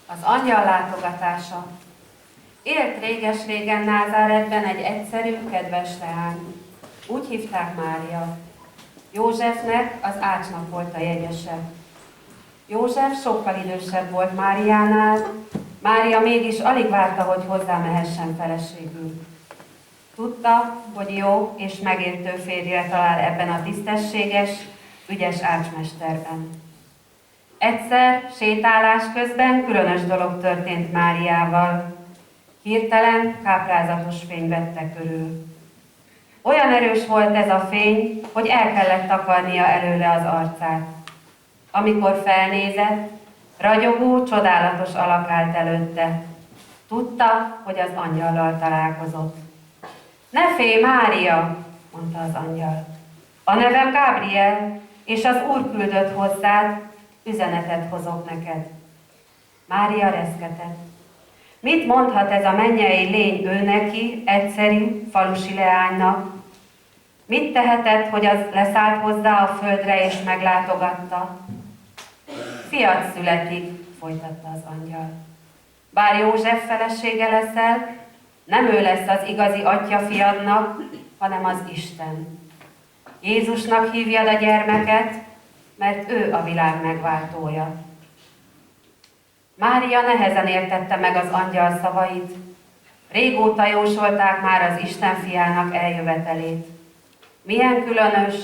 Az angyal látogatása. Élt réges-régen Názáretben egy egyszerű, kedves leány. Úgy hívták Mária. Józsefnek, az ácsnak volt a jegyese. József sokkal idősebb volt Máriánál, Mária mégis alig várta, hogy hozzá mehessen feleségül. Tudta, hogy jó és megértő férjre talál ebben a tisztességes, ügyes ácsmesterben. Egyszer sétálás közben különös dolog történt Máriával. Hirtelen káprázatos fény vette körül. Olyan erős volt ez a fény, hogy el kellett takarnia előle az arcát. Amikor felnézett, ragyogó, csodálatos alak állt előtte. Tudta, hogy az angyallal találkozott. Ne félj, Mária, mondta az angyal. A nevem Gabriel, és az Úr küldött hozzád, üzenetet hozok neked. Mária reszketett. Mit mondhat ez a mennyei lény ő neki, egyszerű, falusi leánynak? Mit tehetett, hogy az leszállt hozzá a földre és meglátogatta? Fiat születik, folytatta az angyal. Bár József felesége leszel, nem ő lesz az igazi atya fiadnak, hanem az Isten. Jézusnak hívjad a gyermeket, mert ő a világ megváltója. Mária nehezen értette meg az angyal szavait. Régóta jósolták már az Isten fiának eljövetelét. Milyen különös,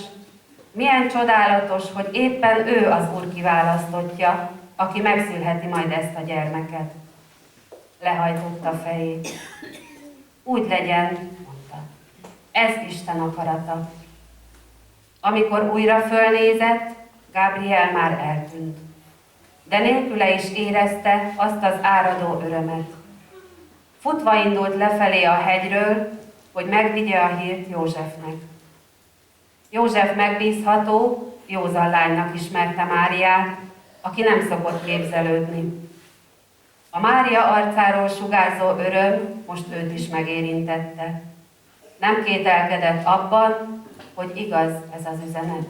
milyen csodálatos, hogy éppen ő az Úr kiválasztottja, aki megszülheti majd ezt a gyermeket. Lehajtotta fejét. Úgy legyen, mondta. Ez Isten akarata. Amikor újra fölnézett, Gabriel már eltűnt. De nélküle is érezte azt az áradó örömet. Futva indult lefelé a hegyről, hogy megvigye a hírt Józsefnek. József megbízható, józan lánynak ismerte Máriát, aki nem szokott képzelődni. A Mária arcáról sugárzó öröm most őt is megérintette. Nem kételkedett abban, hogy igaz ez az üzenet.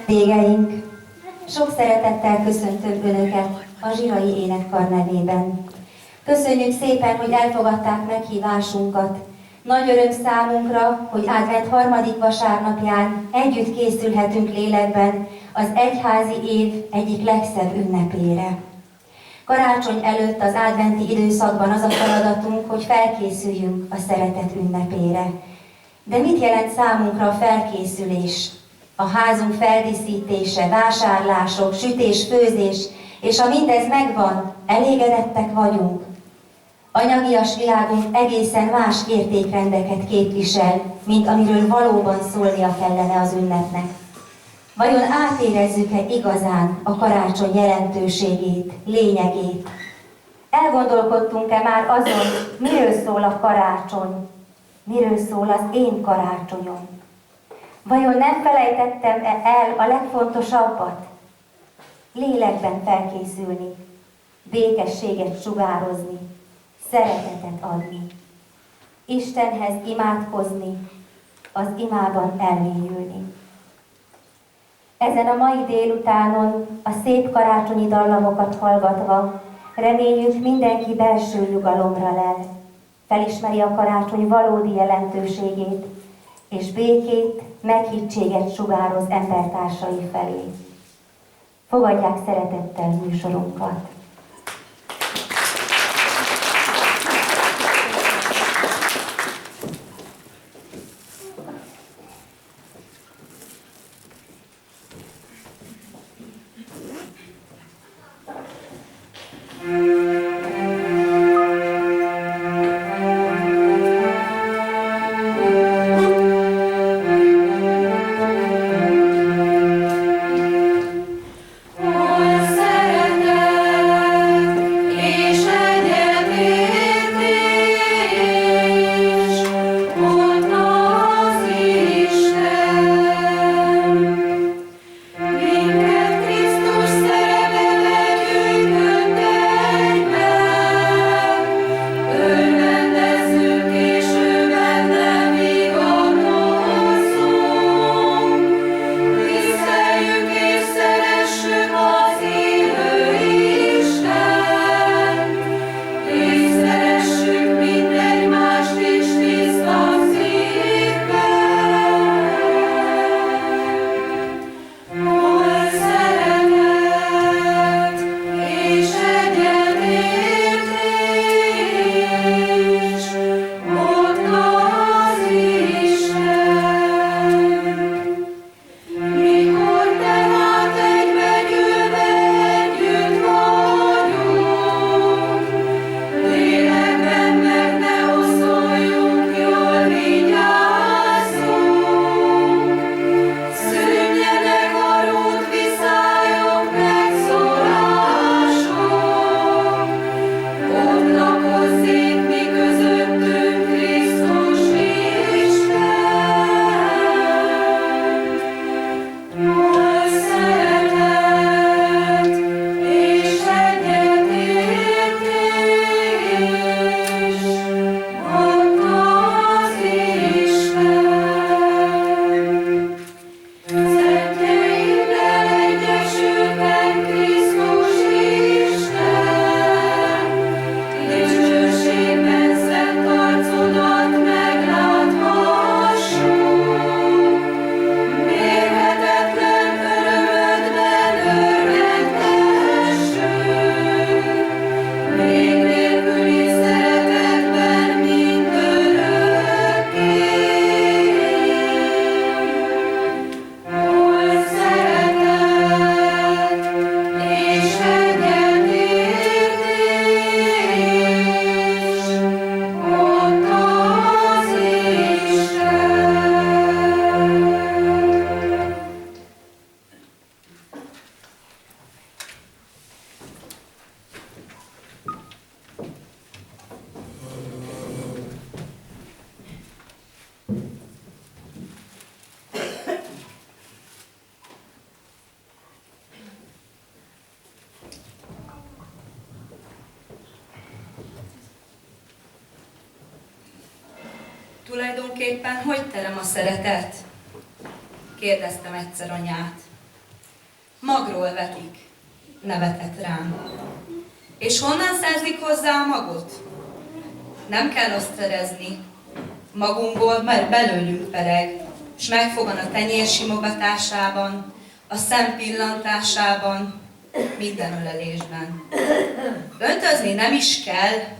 Vendégeink, sok szeretettel köszöntöm Önöket a Zsirai Énekkar nevében. Köszönjük szépen, hogy elfogadták meghívásunkat. Nagy öröm számunkra, hogy advent harmadik vasárnapján együtt készülhetünk lélekben az egyházi év egyik legszebb ünnepére. Karácsony előtt az adventi időszakban az a feladatunk, hogy felkészüljünk a szeretet ünnepére. De mit jelent számunkra a felkészülés? A házunk feldíszítése, vásárlások, sütés, főzés, és ha mindez megvan, elégedettek vagyunk. Anyagias világunk egészen más értékrendeket képvisel, mint amiről valóban szólnia kellene az ünnepnek. Vajon átérezzük-e igazán a karácsony jelentőségét, lényegét? Elgondolkodtunk-e már azon, miről szól a karácsony? Miről szól az én karácsonyom? Vajon nem felejtettem el a legfontosabbat? Lélekben felkészülni, békességet sugározni, szeretetet adni, Istenhez imádkozni, az imában elmélyülni. Ezen a mai délutánon a szép karácsonyi dallamokat hallgatva reméljük mindenki belső nyugalomra lel, felismeri a karácsony valódi jelentőségét, és békét, meghittséget sugároz embertársai felé. Fogadják szeretettel műsorunkat! Tulajdonképpen hogy terem a szeretet? Kérdeztem egyszer anyát. Magról vetik, nevetett rám. És honnan szerzik hozzá a magot? Nem kell azt szerezni. Magunkból, mert belőlünk pereg, s megfogan a tenyér simogatásában, a szem pillantásában, minden ölelésben. Öntözni nem is kell,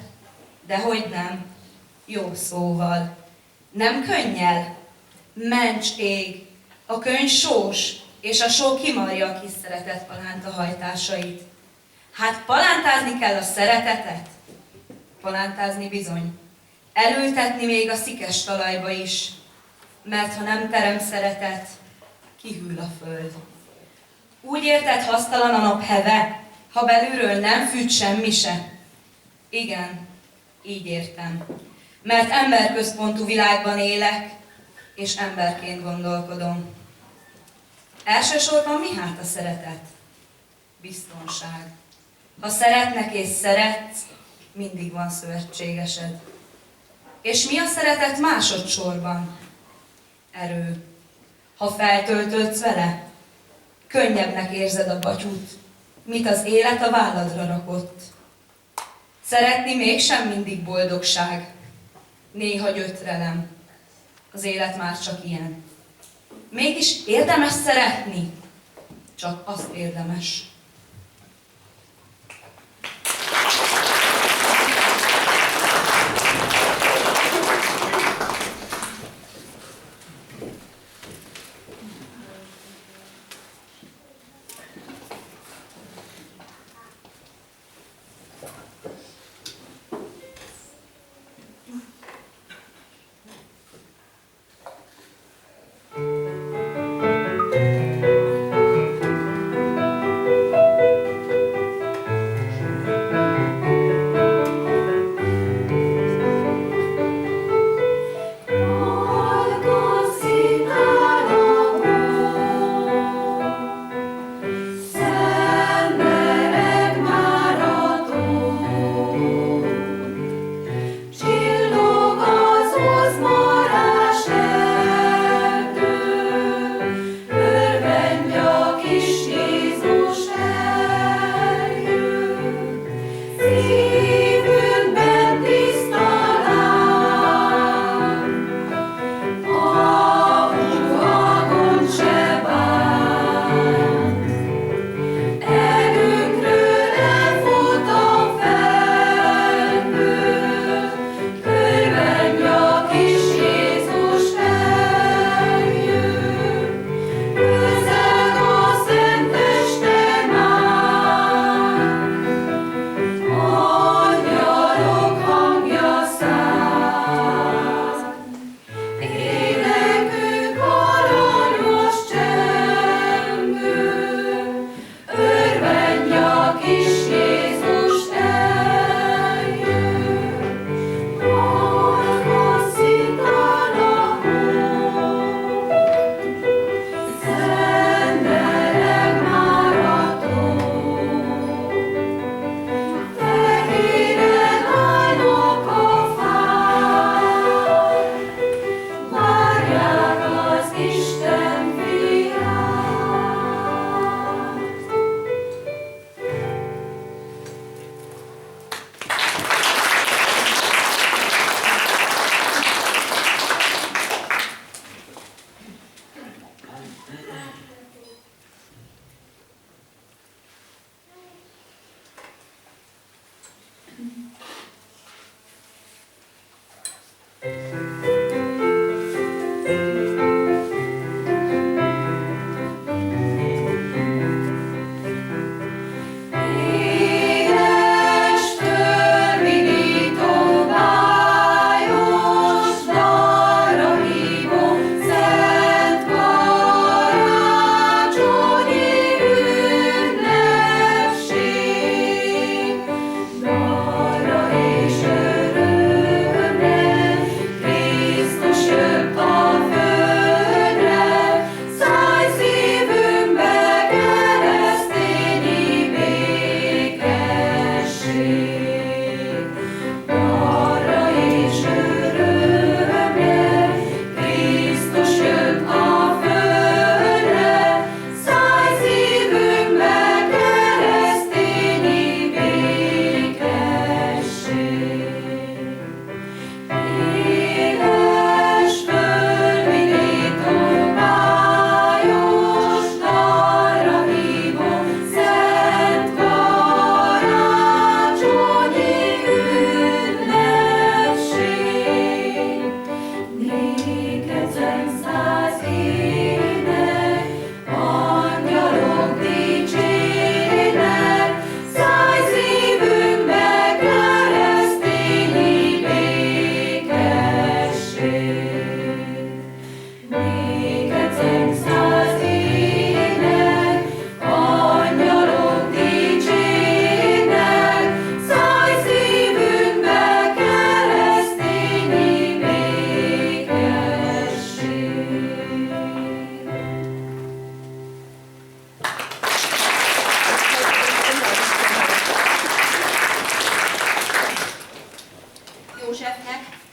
de hogy nem, jó szóval. Nem könnyel, ments ég, a könny sós, és a só kimarja a kis szeretet palánta hajtásait. Hát palántázni kell a szeretetet? Palántázni bizony. Elültetni még a szikes talajba is, mert ha nem terem szeretet, kihűl a föld. Úgy érted hasztalan a nap heve, ha belülről nem fűt semmi se? Igen, így értem. Mert emberközpontú világban élek, és emberként gondolkodom. Elsősorban mi hát a szeretet? Biztonság. Ha szeretnek és szeretsz, mindig van szövetségesed. És mi a szeretet másodszorban? Erő. Ha feltöltődsz vele, könnyebbnek érzed a batyút, mit az élet a válladra rakott. Szeretni mégsem mindig boldogság, néha gyötrelem. Az élet már csak ilyen. Mégis érdemes szeretni, csak azt érdemes.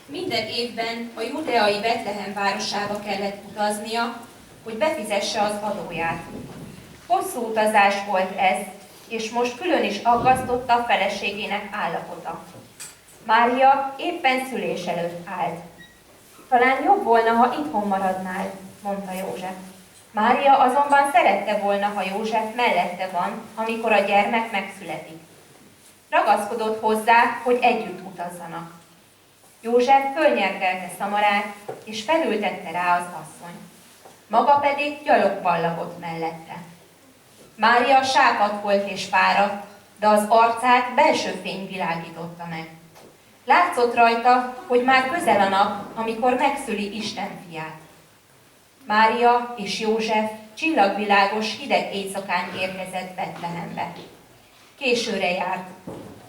Minden évben a judeai Betlehem városába kellett utaznia, hogy befizesse az adóját. Hosszú utazás volt ez, és most külön is aggasztotta a feleségének állapota. Mária éppen szülés előtt állt. Talán jobb volna, ha itthon maradnál, mondta József. Mária azonban szerette volna, ha József mellette van, amikor a gyermek megszületik. Ragaszkodott hozzá, hogy együtt utazzanak. József fölnyergelte szamarát, és felültette rá az asszonyt. Maga pedig gyalog ballagott mellette. Mária sápadt volt és fáradt, de az arcát belső fény világította meg. Látszott rajta, hogy már közel a nap, amikor megszüli Isten fiát. Mária és József csillagvilágos hideg éjszakán érkezett Betlehembe. Későre járt.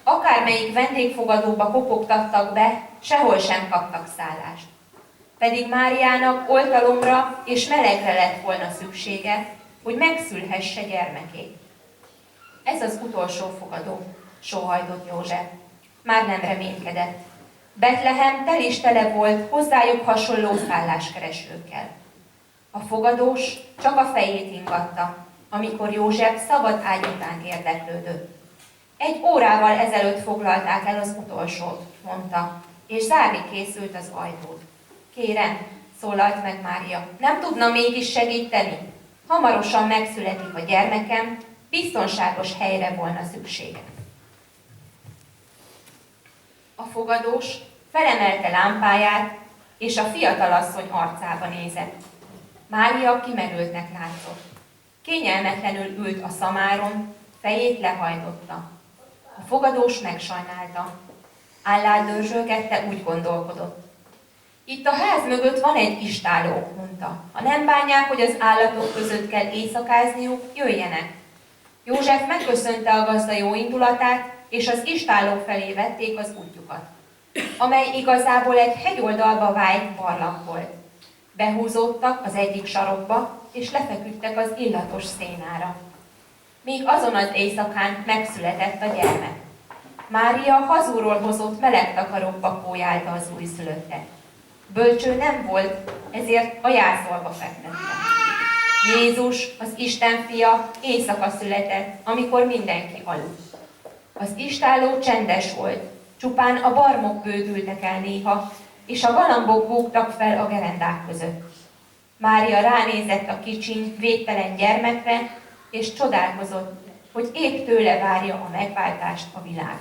Akármelyik vendégfogadóba kopogtattak be, sehol sem kaptak szállást. Pedig Máriának oltalomra és melegre lett volna szüksége, hogy megszülhesse gyermekét. Ez az utolsó fogadó, sóhajtott József. Már nem reménykedett. Betlehem tel is tele volt hozzájuk hasonló szálláskeresőkkel. A fogadós csak a fejét ingatta, amikor József szabad ágy után érdeklődött. 1 órával ezelőtt foglalták el az utolsót, mondta, és zárni készült az ajtót. Kérem, szólalt meg Mária, nem tudna mégis segíteni? Hamarosan megszületik a gyermekem, biztonságos helyre volna szüksége. A fogadós felemelte lámpáját, és a fiatalasszony arcába nézett. Mária kimerültnek látszott. Kényelmetlenül ült a szamáron, fejét lehajtotta. A fogadós megsajnálta. Állát dörzsölgette, úgy gondolkodott. Itt a ház mögött van egy istálló, mondta. Ha nem bánják, hogy az állatok között kell éjszakázniuk, jöjjenek. József megköszönte a gazda jó indulatát, és az istálló felé vették az útjukat, amely igazából egy hegyoldalba vájt barlang volt. Behúzódtak az egyik sarokba, és lefeküdtek az illatos szénára. Még azon az éjszakán megszületett a gyermek. Mária hazúról hozott meleg takarókba kójálta az újszülöttet. Bölcső nem volt, ezért a jászolba fektette. Jézus, az Isten fia, éjszaka született, amikor mindenki aludt. Az istálló csendes volt, csupán a barmok bődültek el néha, és a galambok búgtak fel a gerendák között. Mária ránézett a kicsiny, védtelen gyermekre, és csodálkozott, hogy épp tőle várja a megváltást a világ.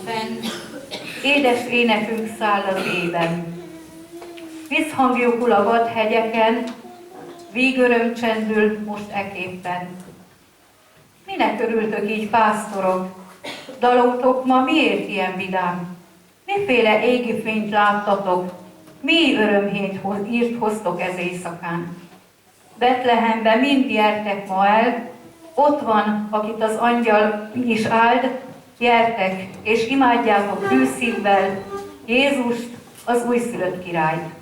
fenn. Édes énekünk száll az ében. Visszhangjuk a vadhegyeken, vígöröm csendül most eképpen. Minek örültök így, pásztorok? Dalótok ma miért ilyen vidám? Miféle égi fényt láttatok? Mi örömhét írt hoztok ez éjszakán? Betlehembe mind gyertek ma el, ott van, akit az angyal is áld, gyertek, és imádjátok hű szívvel Jézust, az újszülött királyt.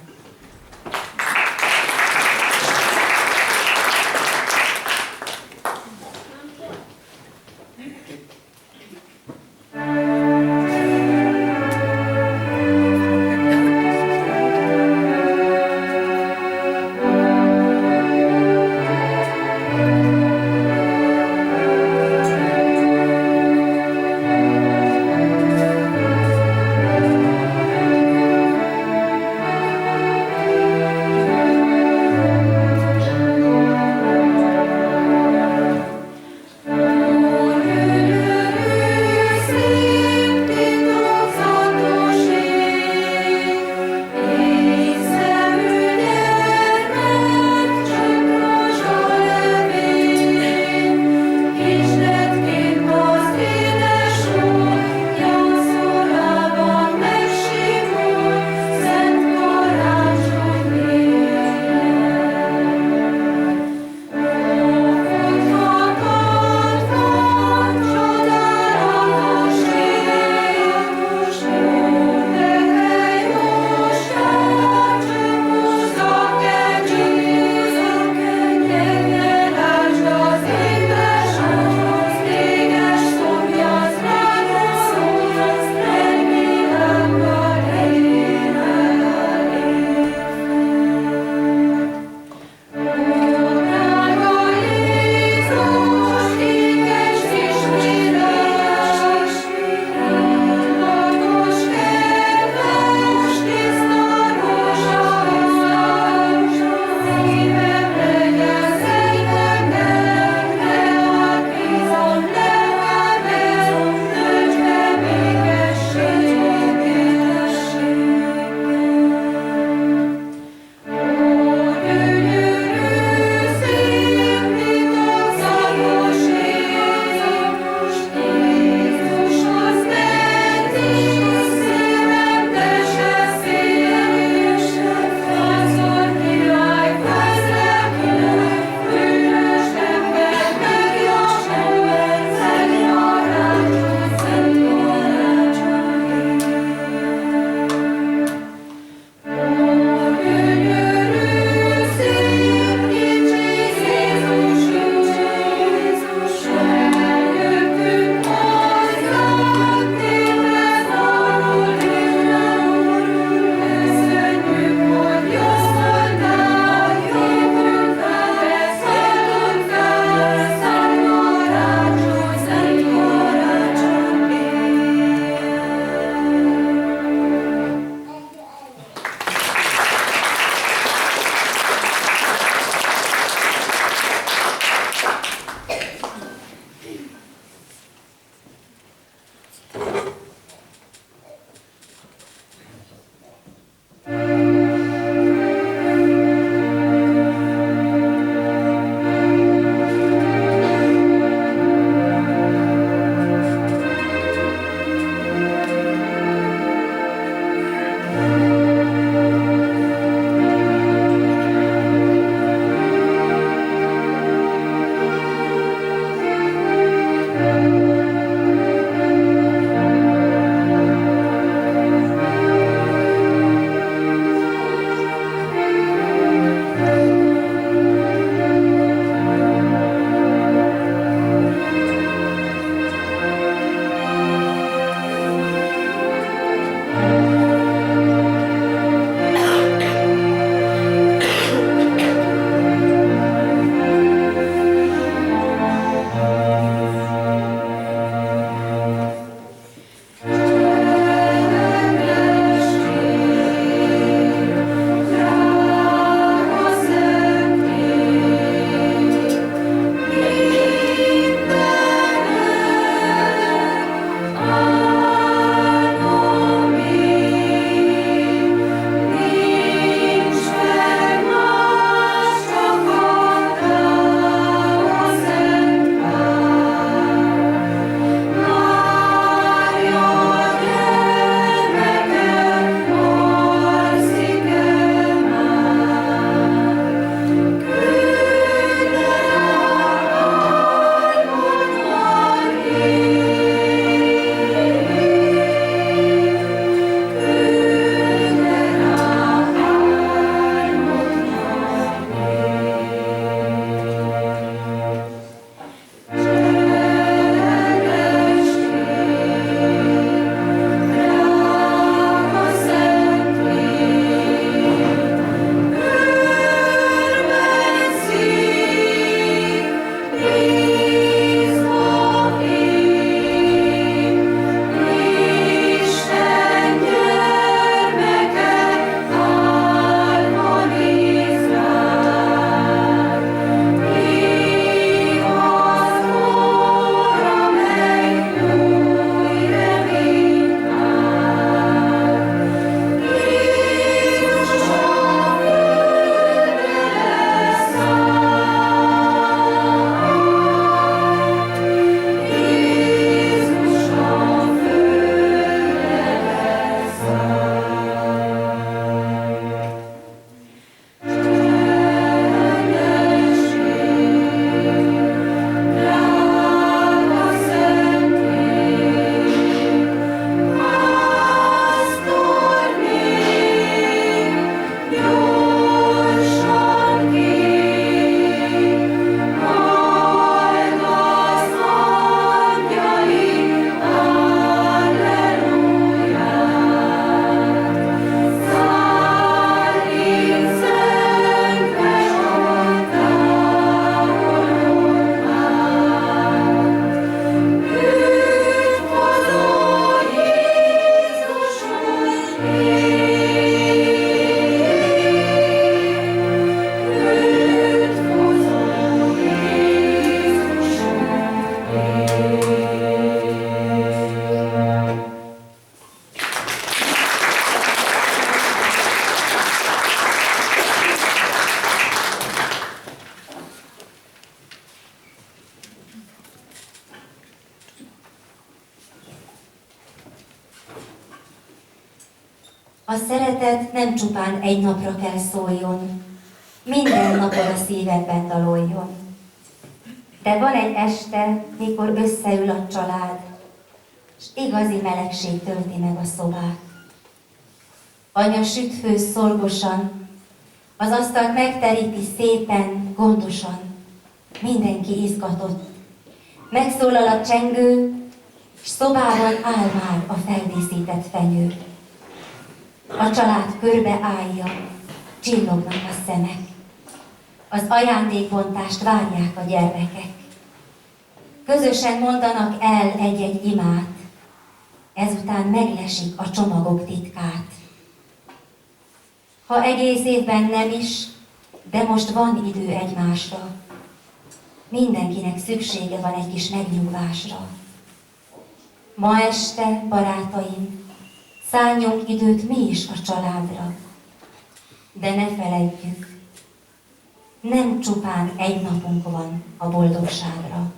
A szeretet nem csupán egy napra kell szóljon, minden napon a szívedben daloljon. De van egy este, mikor összeül a család, s igazi melegség tölti meg a szobát. Anya süt-főz szorgosan, az asztalt megteríti szépen, gondosan. Mindenki izgatott. Megszólal a csengő, s szobában áll már a feldíszített fenyő. A család körbe állja, csillognak a szemek. Az ajándékbontást várják a gyermekek. Közösen mondanak el egy-egy imát, ezután meglesik a csomagok titkát. Ha egész évben nem is, de most van idő egymásra, mindenkinek szüksége van egy kis megnyugvásra. Ma este, barátaim, szálljunk időt mi is a családra, de ne feledjük, nem csupán egy napunk van a boldogságra.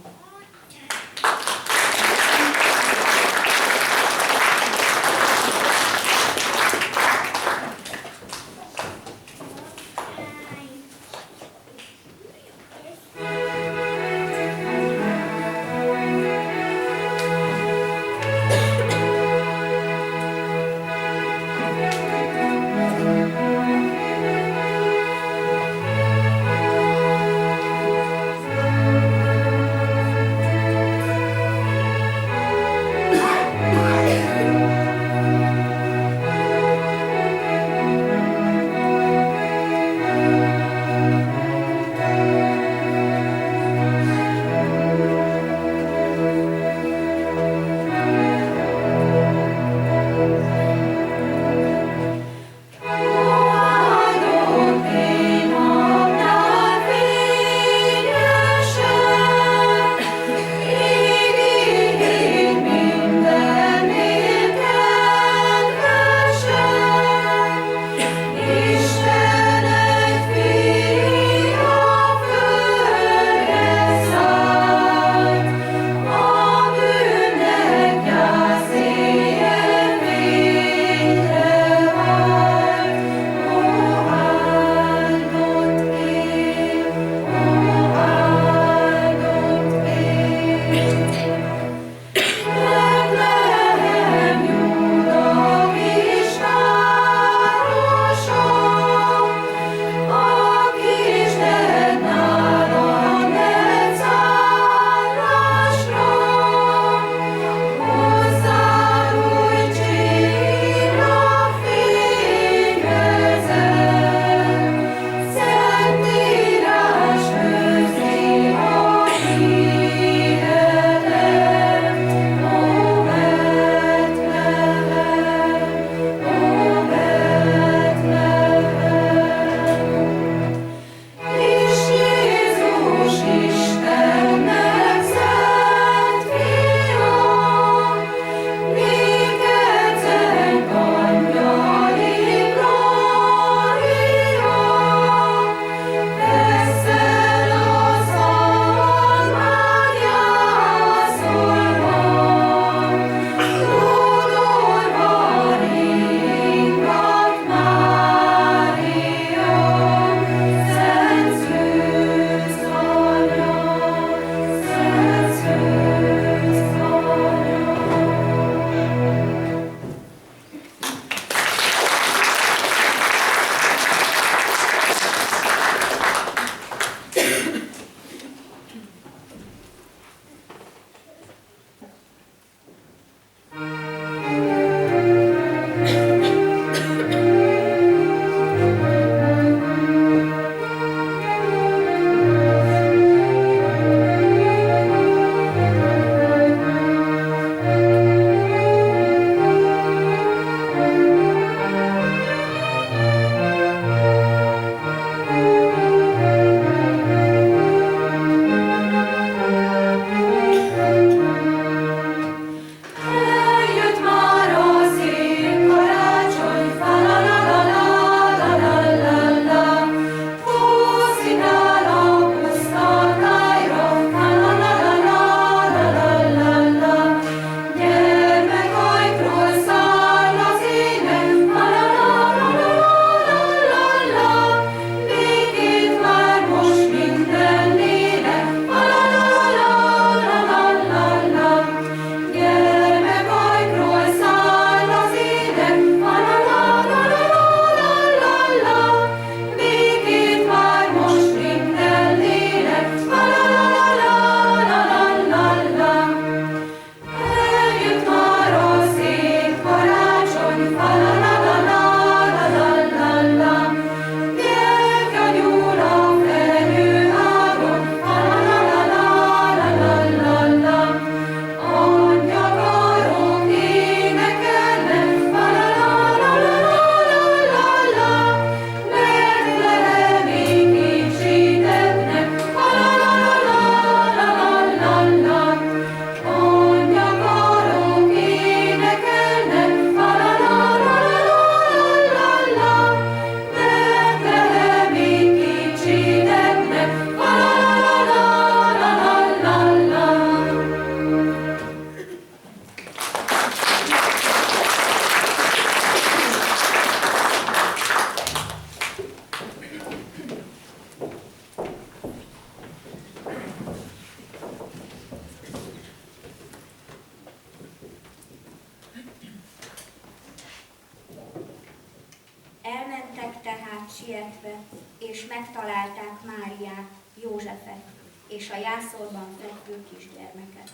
sietve, és megtalálták Máriát, Józsefet és a jászolban fekvő kisgyermeket.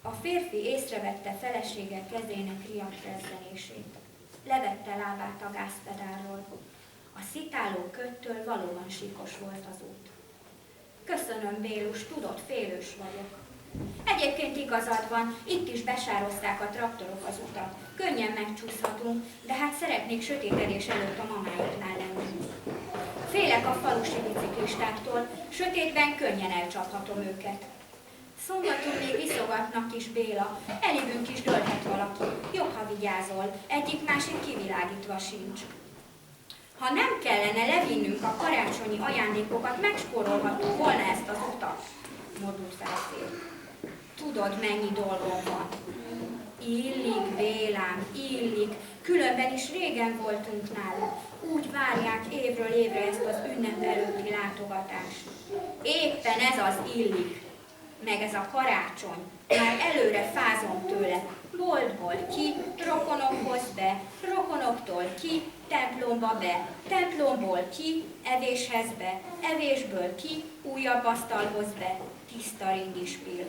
A férfi észrevette felesége kezének riadt rezzenését. Levette lábát a gázpedálról. A szitáló köttől valóban síkos volt az út. Köszönöm, Bélus, tudod, félős vagyok. Egyébként igazad van, itt is besározták a traktorok az utat. Könnyen megcsúszhatunk, de hát szeretnék sötétedés előtt a mamáiknál lenni. Félek a falusi biciklistáktól, sötétben könnyen elcsaphatom őket. Szombaton még viszogatnak is, Béla, elébünk is dőlhet valaki. Jobb, ha vigyázol, egyik-másik kivilágítva sincs. Ha nem kellene levinnünk a karácsonyi ajándékokat, megspórolhattuk volna ezt az utat, mordult fel a férj. Tudod, mennyi dolgom van. Illik, Bélám, illik, különben is régen voltunk náluk. Úgy várják évről évre ezt az ünnep előtti látogatást. Éppen ez az illik, meg ez a karácsony. Már előre fázom tőle. Boltból ki, rokonokhoz be, rokonoktól ki, templomba be, templomból ki, evéshez be, evésből ki, újabb asztalhoz be, tiszta ringispil.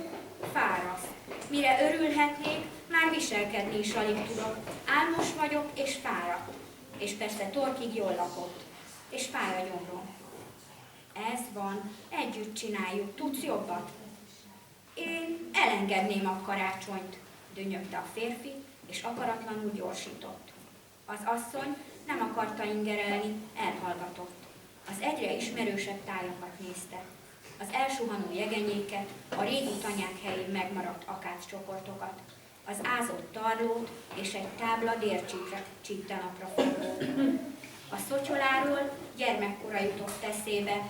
Fáraszt. Mire örülhetnék, már viselkedni is alig tudok. Álmos vagyok és fáradt. És persze torkig jól lakott. És fáj a gyomrom. Ez van, együtt csináljuk, tudsz jobbat? Én elengedném a karácsonyt, dönyögte a férfi, és akaratlanul gyorsított. Az asszony nem akarta ingerelni, elhallgatott. Az egyre ismerősebb tájakat nézte. Az elsuhanó jegenyéket, a régi tanyák helyén megmaradt akáccsoportokat, az ázott tarlót és egy tábla dércsípte napra forró. A szotyoláról gyermekkora jutott eszébe,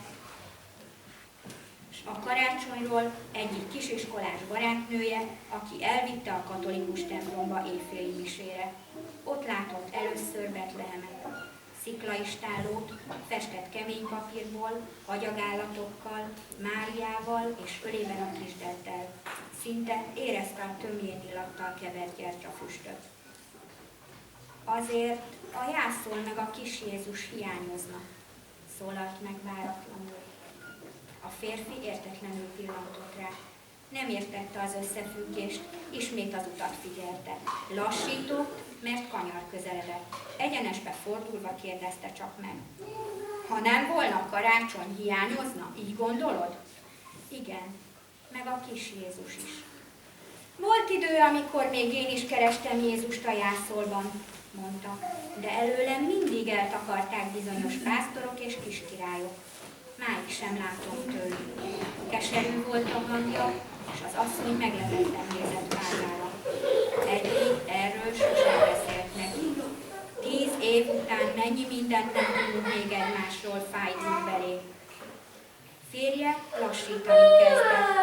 és a karácsonyról egyik kisiskolás barátnője, aki elvitte a katolikus templomba éjféli misére. Ott látott először Betlehemet, sziklaistállót, festett kemény papírból, agyagállatokkal, Máriával és ölében a kisdelttel. Szinte érezte a tömjén illattal kevert gyertyafüstöt. Azért a jászol meg a kis Jézus hiányozna, szólalt meg váratlanul. A férfi értetlenül pillantott rá. Nem értette az összefüggést, ismét az utat figyelte. Lassított, mert kanyar közeledett. Egyenesbe fordulva kérdezte csak meg. Ha nem volna karácsony, hiányozna? Így gondolod? Igen, meg a kis Jézus is. Volt idő, amikor még én is kerestem Jézust a jászolban, mondta, de előlem mindig eltakarták bizonyos pásztorok és kiskirályok. Máig sem látom tőlük. Keserű volt a hangja, és az asszony meglepetten nézett Pálmára. Eddig erről sosem beszélt neki. 10 év után mennyi mindent nem tudunk még egymásról, fájdunk belé. Férje lassítani kezdett.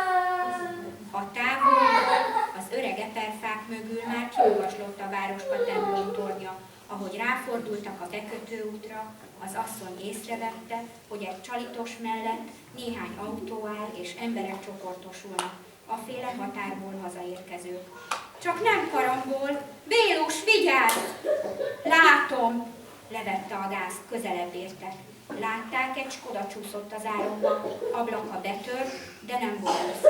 A távolból, az öreg eperfák mögül már kimagaslott a városba templom tornya. Ahogy ráfordultak a bekötőútra, az asszony észrevette, hogy egy csalitos mellett néhány autó áll és emberek csoportosulnak, aféle határból hazaérkezők. Csak nem karambol! Bélus, vigyázz! Látom! Levette a gázt, közelebb értek. Látták, egy Skoda csúszott az árokba, ablaka betört, de nem volt össze.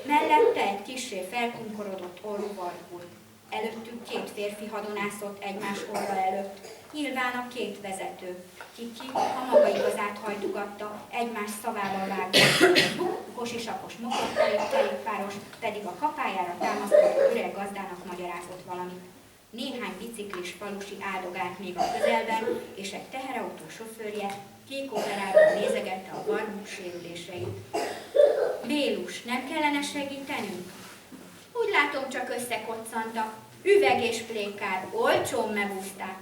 Mellette egy kissé felkunkorodott orrú varkul. Előttük 2 férfi hadonászott egymás orra előtt. Nyilván a 2 vezető. Kiki a maga igazát hajtogatta, egymás szavába vágva. Kosisakos motorkerékpáros pedig a kapájára támasztott öreg gazdának magyarázott valamit. Néhány biciklis falusi áldogált még a közelben, és egy teherautó sofőrje kék overállal nézegette a barbuk sérüléseit. Bélus, nem kellene segítenünk? Úgy látom, csak összekoccantak. Üveg és plékár, olcsón megúzták.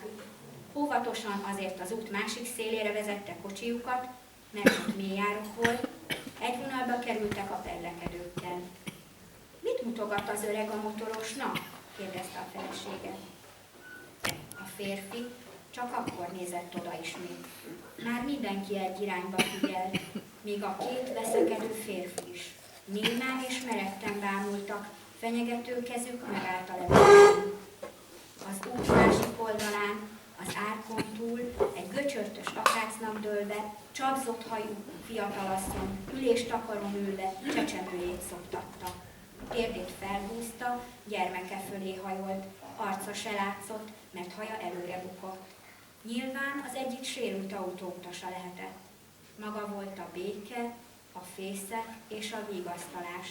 Óvatosan azért az út másik szélére vezette kocsijukat, mert ott mély árok volt, egy vonalba kerültek a perlekedőkkel. Mit mutogat az öreg a motorosnak? Kérdezte a felesége. A férfi csak akkor nézett oda ismét. Már mindenki egy irányba figyelt, még a 2 veszekedő férfi is. Némán és meretten bámultak, fenyegető kezük megállt a levegőn. Az út másik oldalán, az árkon túl egy göcsörtös akácnak dőlve, csapzott hajú fiatalasszony üléstakaron ülve csecsemőjét szoptatta. Térdét felhúzta, gyermeke fölé hajolt, arca se látszott, mert haja előre bukott. Nyilván az egyik sérült autóutasa lehetett. Maga volt a béke, a fészek és a vigasztalás.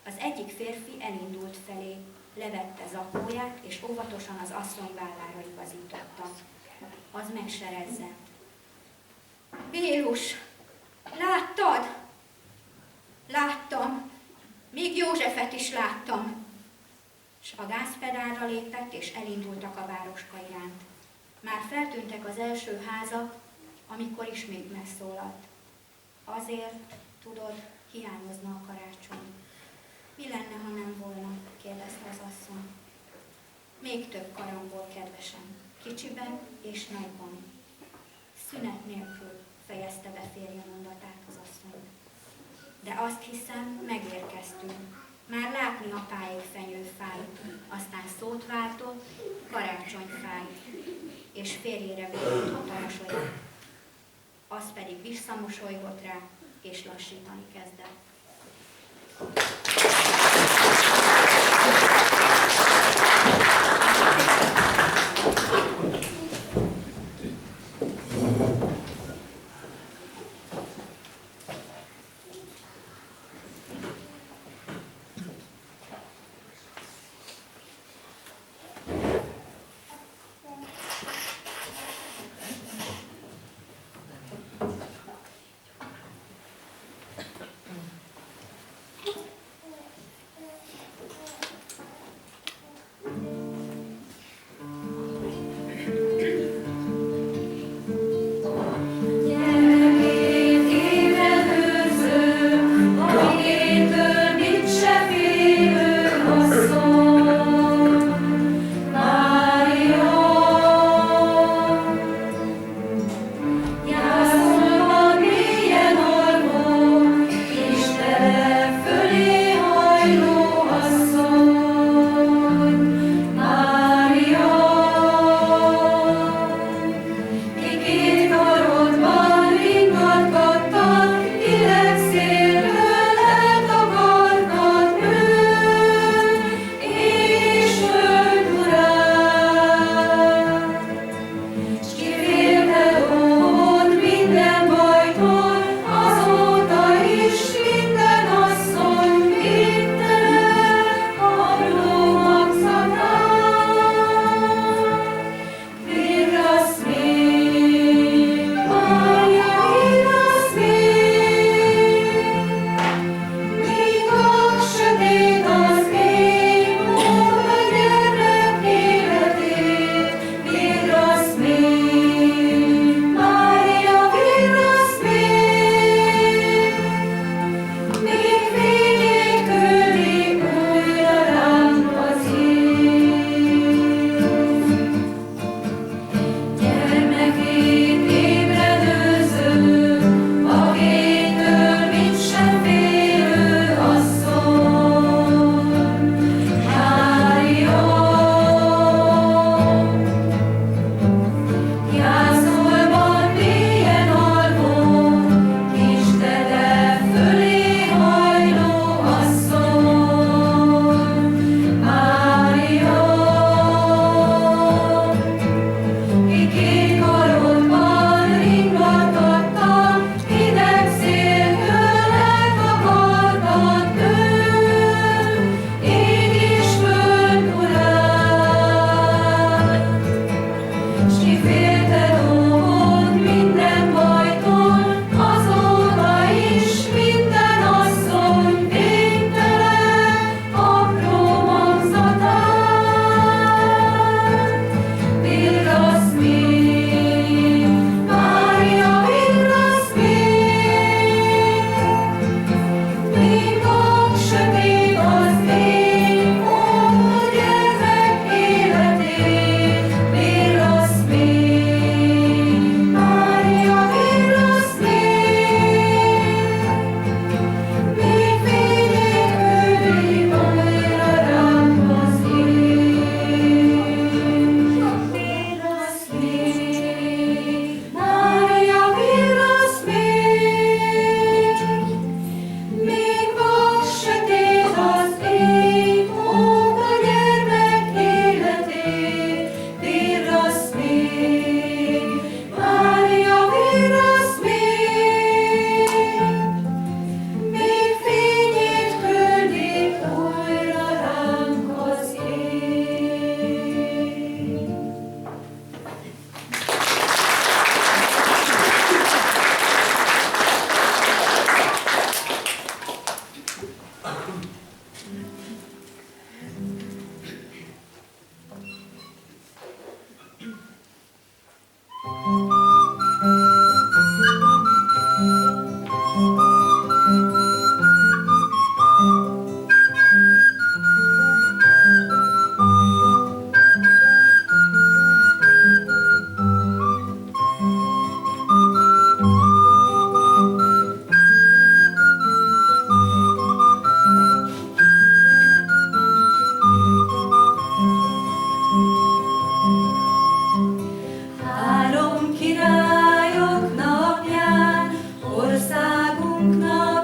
Az egyik férfi elindult felé, levette zakóját, és óvatosan az asszony vállára igazította. Az megserezzent. Bélus, láttad? Láttam. Még Józsefet is láttam. S a gázpedálra lépett, és elindultak a városka iránt. Már feltűntek az első házak, amikor ismét megszólalt. Azért, tudod, hiányozna a karácsony. Mi lenne, ha nem volna? Kérdezte az asszony. Még több karambol, kedvesem, kicsiben és nagyban. Szünet nélkül fejezte be férje mondatát az asszony. De azt hiszem, megérkeztünk. Már látni apáig fenyőfáj, aztán szót váltott, karácsonyfáj, és férjére villantotta a mosolyát. Az pedig visszamosolygott rá, és lassítani kezdett.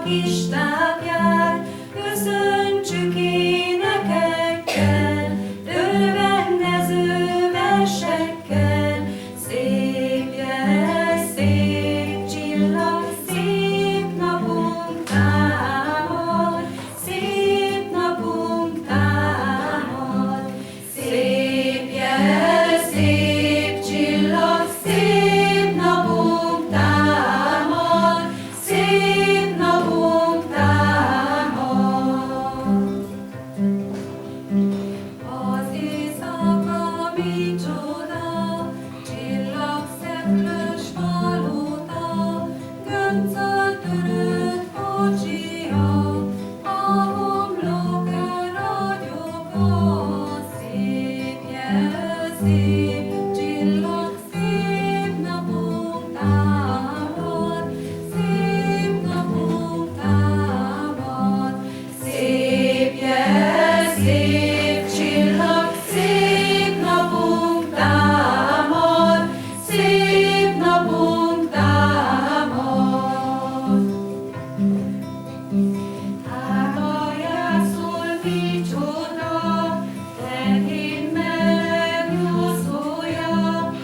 kis tábját, köszöntsük énekekkel, örvendező versekkel. Szép jel, szép csillag, szép napunk támad, szép napunk támad. Szép jel, szép csillag, szép napunk támad, szép napunk támad. Az éjszaka micsoda, csillagszeplős palota, göncöl törött kocsia, a homlokán ragyog a szép jel, szép csillag, szép napunk támad, szép napunk támad. Szép jel, szép csillag, szép napunk támad, szép napunk támad. Hát a jászol micsoda, tehén meleg nyúszója,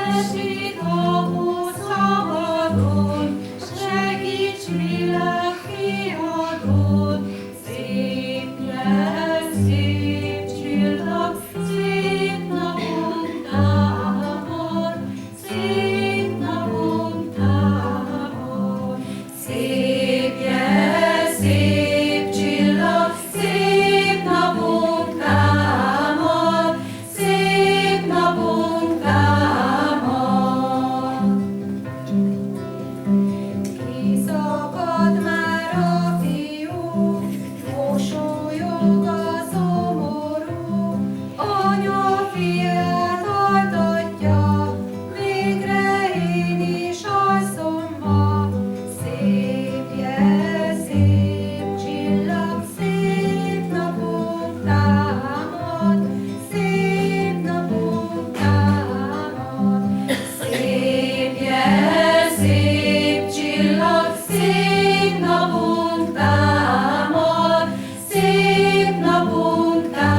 esít a hó szabadon, segíts világ fiadon. Szép jel, szép csillag, szép napunk támad, szép napunk támad. Szép jel, szép csillag, szép napunk támad, szép napunk támad. Kiszakad már a fiú, mosolyog a szomorú, anya fiát altatja, végre én is alszom ma. Szép jel, szép csillag, szép napunk támad, szép napunk támad. Szép jel, szép csillag, szép napunk támad, szép napunk támad.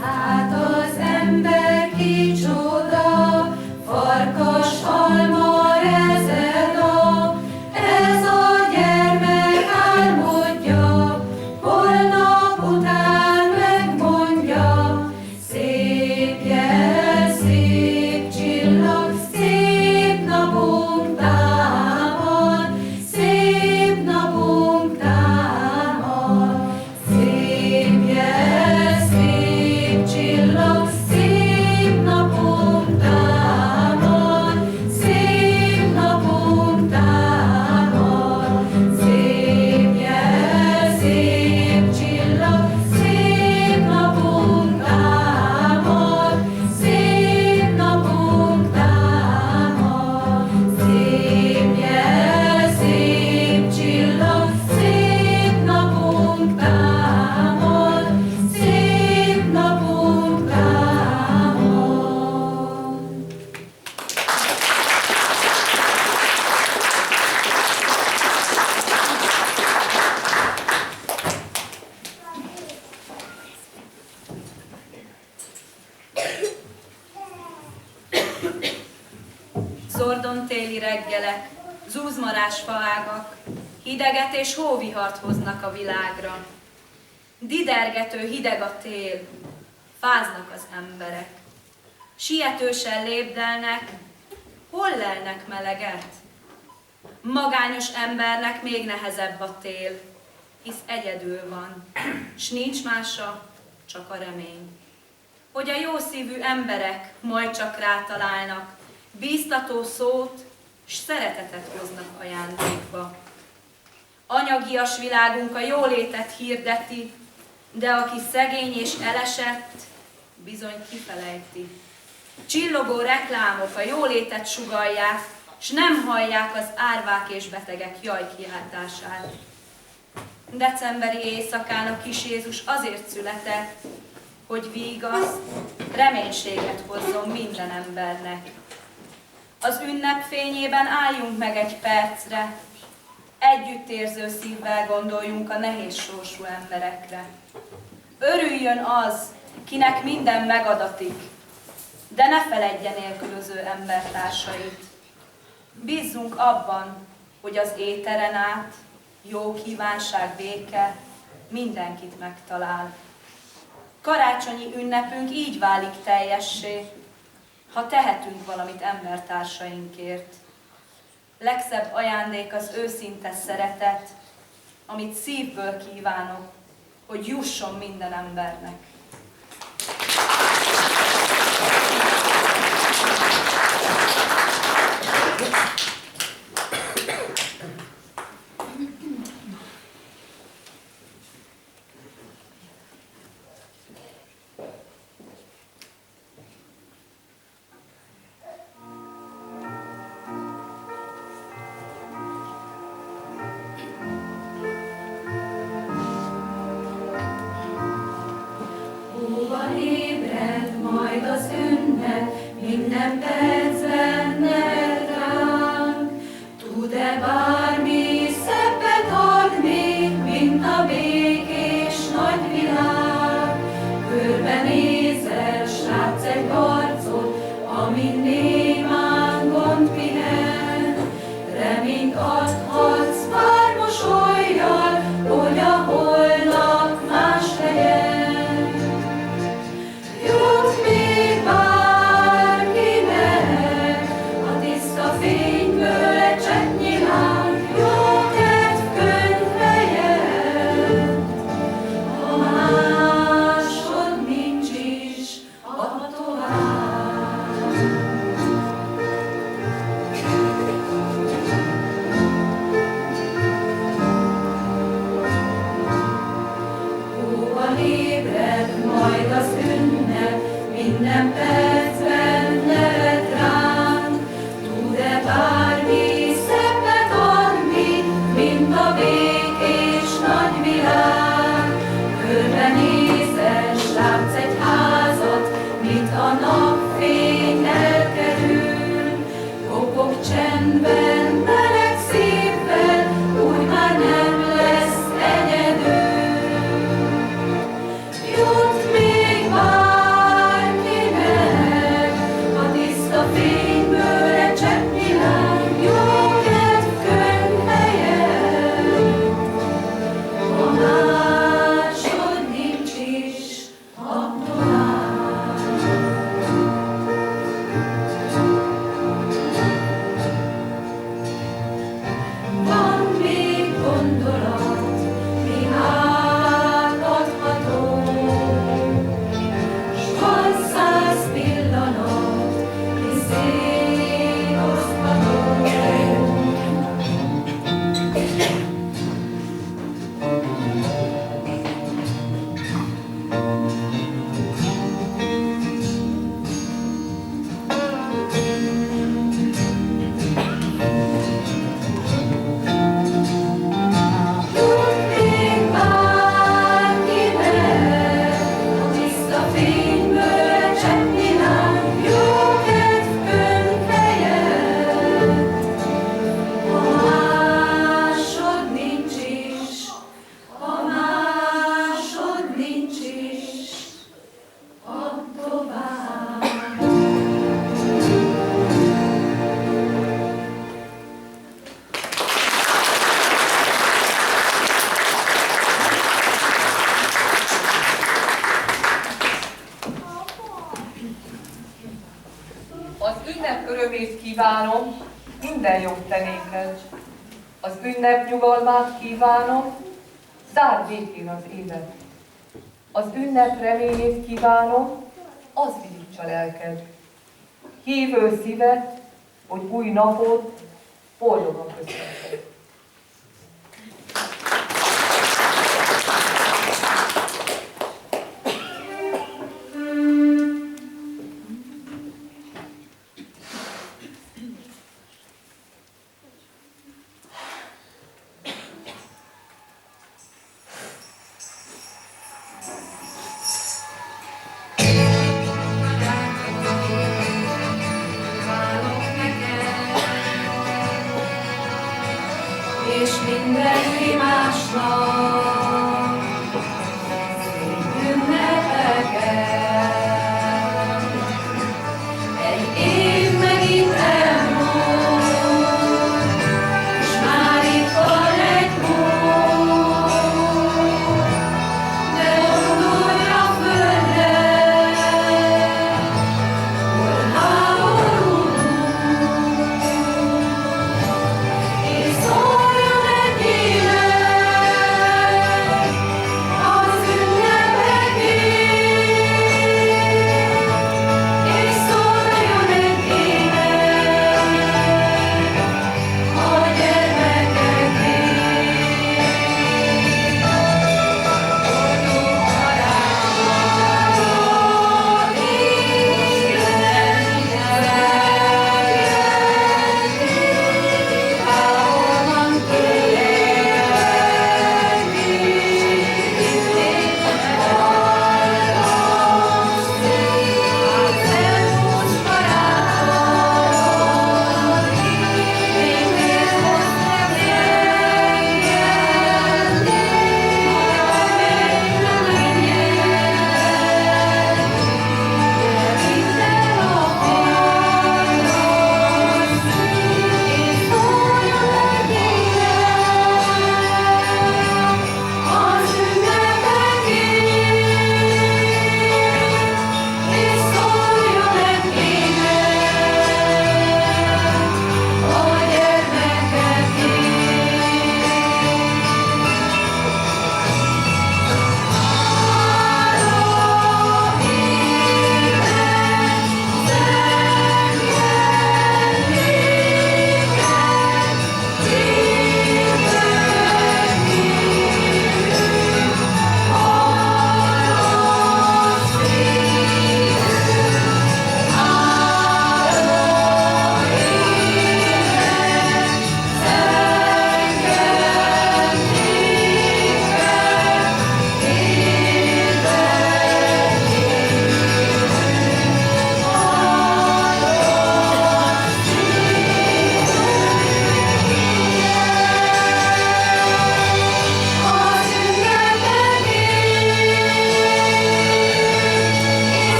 Hát az ember kicsoda, farkas alma rezeda, ez a gyermek álmodja, holnap után megmondja. Szép jel, szép csillag, szép napunk támad, szép napunk támad. Szép jel, szép csillag, szép napunk támad, szép napunk támad. Szép jel, szép csillag, szép napunk támad, szép napunk támad. Szép jel, szép csillag, szép napunk támad, szép napunk támad. Zordon téli reggelek, zúzmarás faágak, hideget és hóvihart hoznak a világra. Didergető hideg a tél, fáznak az emberek. Sietősen lépdelnek, hol lelnek meleget? Magányos embernek még nehezebb a tél, hisz egyedül van, s nincs mása, csak a remény. Hogy a jó szívű emberek majd csak rátalálnak, bíztató szót, s szeretetet hoznak ajándékba. Anyagias világunk a jólétet hirdeti, de aki szegény és elesett, bizony kifelejti. Csillogó reklámok a jólétet sugallják, s nem hallják az árvák és betegek jajkiáltását. Decemberi éjszakán a kis Jézus azért született, hogy vígaszt, reménységet hozzon minden embernek. Az ünnep fényében álljunk meg egy percre, együttérző szívvel gondoljunk a nehéz sorsú emberekre. Örüljön az, kinek minden megadatik, de ne feledje nélkülöző embertársait. Bízzunk abban, hogy az éteren át jó kívánság, béke mindenkit megtalál. Karácsonyi ünnepünk így válik teljessé, ha tehetünk valamit embertársainkért. Legszebb ajándék az őszinte szeretet, amit szívből kívánok, hogy jusson minden embernek. Ébred majd az ünnep, minden percben nerd ránk. Tud-e bármi szebbet adni, mint a békés nagy világ? Körbenézel, s látsz egy arcot, amin némán gond pihen. Reményt adhatsz pár mosollyal, hogy a holnap más legyen. Jut még bárkinek a tiszta fényből egy cseppnyi láng, jó kedv könyveljen. Ha másod nincs is, add tovább. Hóban ébred majd az ünnep, minden percben nevet ránk. Tud-e bármi szebbet adni, mint a békés nagy világ? Körbenézel, s látsz egy házat, mint a napfény elkerül. Kopog csendben, meleg szívvel, úgy már nem lesz egyedül. Jut még bárkinek a tiszta fényből egy cseppnyi láng, jó kedv könyveljen. Ha másod nincs is, add tovább. Van még gondolat, mi átadható, s van 100 pillanat, mi szétosztható. Jut még bárkinek a tiszta fényből egy cseppnyi láng, jó kedv könyveljen. Ha másod nincs is, add tovább. Az ünnep örömét kívánom minden jobb tenéked. Az ünnep nyugalmát kívánom, zárd békén az évet. Az ünnep reményét kívánom, az vigítsa lelked. Hívő szívet, hogy új napot boldogan köszönted. Kívánok neked és mindenki másnak ünnepeket. Egy év megint elmúlt, és már itt van egy mód, de gondolj a földre, hol háború, és szóljon egy élet az ünnepekért, és szóljon egy élet a gyermekekért.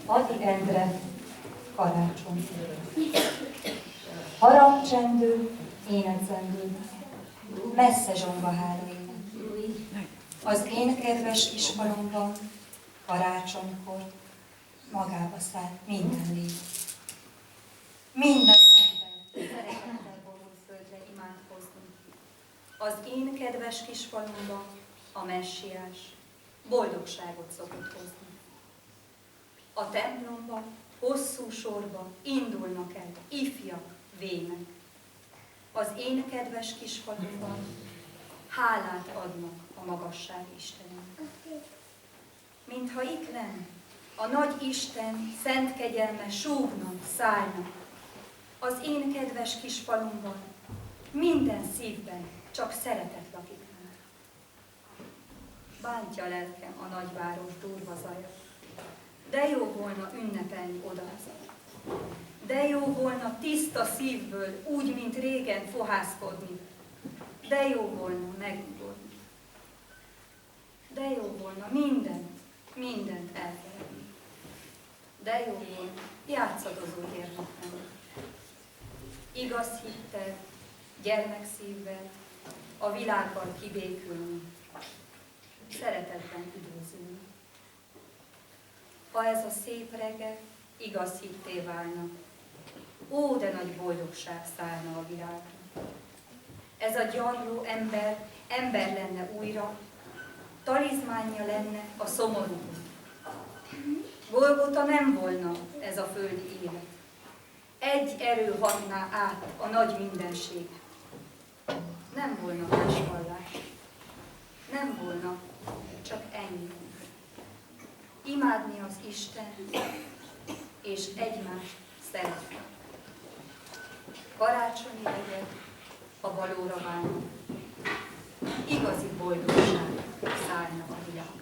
Adi Endre, karácsony. Harangcsendő, énekszendő, messze zsongaháló ének. Az én kedves kis falomban, karácsonykor, magába szállt minden lény. Minden ember szeretettel borult földre imádkozni. Az én kedves kis falomban a messiás boldogságot szokott hozni. A templomba, hosszú sorba indulnak el ifjak, vének. Az én kedves kis falumban hálát adnak a magasság Istenének. Mintha itt lenne, a nagy Isten szent kegyelme súgnak, szállnak. Az én kedves kis falumban minden szívben csak szeretet lakik már. Bántja lelkem a nagyváros durva zaja. De jó volna ünnepelni odázat. De jó volna tiszta szívből, úgy, mint régen fohászkodni. De jó volna megnyugodni. De jó volna mindent elfelejteni. De jó volna játszadozó gyermeknek. Igaz hittel, gyermekszívvel, a világgal kibékülni. Szeretetben üdvözülni. Ha ez a szép reggel igaz hitté válna. Ó, de nagy boldogság szállna a világra. Ez a gyarló ember lenne újra, talizmánja lenne a szomorú. Golgota nem volna ez a földi élet. Egy erő hatná át a nagy mindenség. Nem volna más vallás. Nem volna, csak ennyi. Imádni az Istent, és egymást szeretni. Karácsonyi legyen, a valóra válna. Igazi boldogság szállna a világra.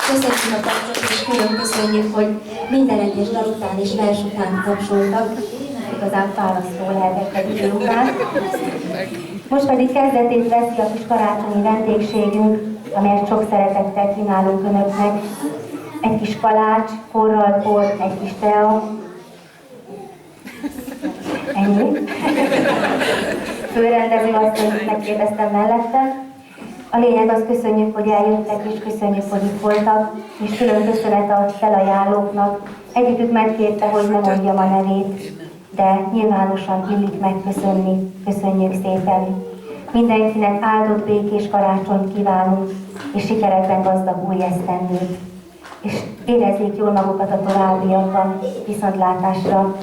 Köszönjük a tapsot, és külön köszönjük, hogy minden egyes dal után és vers után tapsoltak. Igazán fárasztó lehetett egy idő után. Most pedig kezdetét veszi a kis karácsonyi vendégségünk, amelyet sok szeretettel kínálunk Önöknek. Egy kis kalács, forralt bor, egy kis tea. Ennyi. Főrendező asszonyt megkérdeztem mellette. A lényeg az, köszönjük, hogy eljöttek, és köszönjük, hogy itt voltak, és külön köszönet a felajánlóknak. Egyikük megkérte, hogy ne mondjam a nevét, de nyilvánosan illik megköszönni. Köszönjük szépen. Mindenkinek áldott békés karácsonyt kívánunk, és sikerekben gazdag új esztendőt. És érezzék jól magukat a továbbiakban. Viszontlátásra!